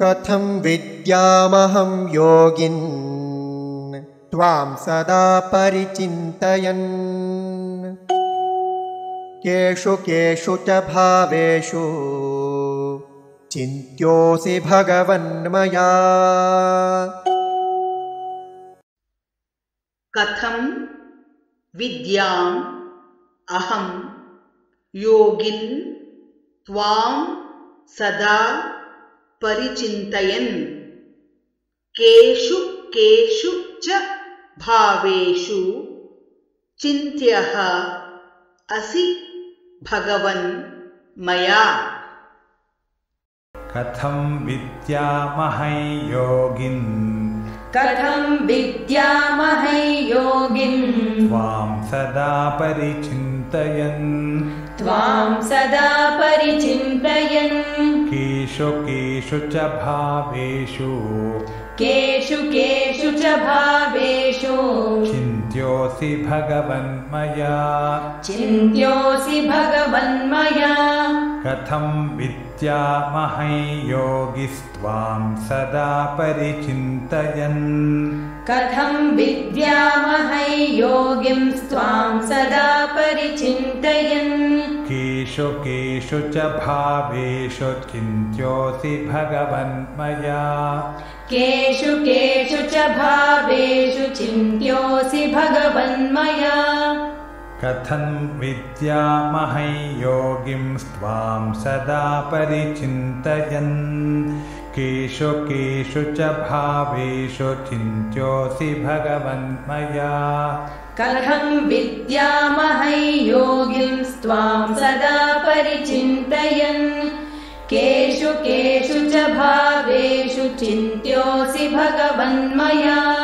कथं विद्यामहं योगिन् त्वां सदा परिचिन्तयन् केषु केषु च भावेषु चिन्त्योऽसि भगवन्मया। कथं विद्याम् अहं योगिन् त्वां सदा परिचिन्तयन् केषु केषु च भावेषु चिन्त्यः असि भगवन् मया। कथं विद्यामहं योगिन् कथं विद्यामहं योगिन् त्वां सदा परिचिन्तयन् त्वां सदा परिचिन्तयन् केषु केषु च भावेषु केषु केषु च भावेषु चिन्त्योऽसि भगवन्मया। चिन्त्योऽसि भगवन्मया। कथं विद्यामहं योगिस्त्वां सदा परिचिन्तयन् कथं विद्यामहं योगिंस्त्वां सदा परिचिन्तयन् केषु केषु च भावेषु चिन्त्योऽसि भगवन्मया। केषु केषु च भावेषु चिन्त्योऽसि भगवन्मया। कथं विद्यामहं योगिंस्त्वां सदा परिचिन्तयन् केषु केषु च भावेषु चिन्त्योऽसि भगवन्मया। कथं विद्यामहं योगिंस्त्वां सदा परिचिन्तयन् केषु केषु च भावेषु चिन्त्योऽसि भगवन्मया।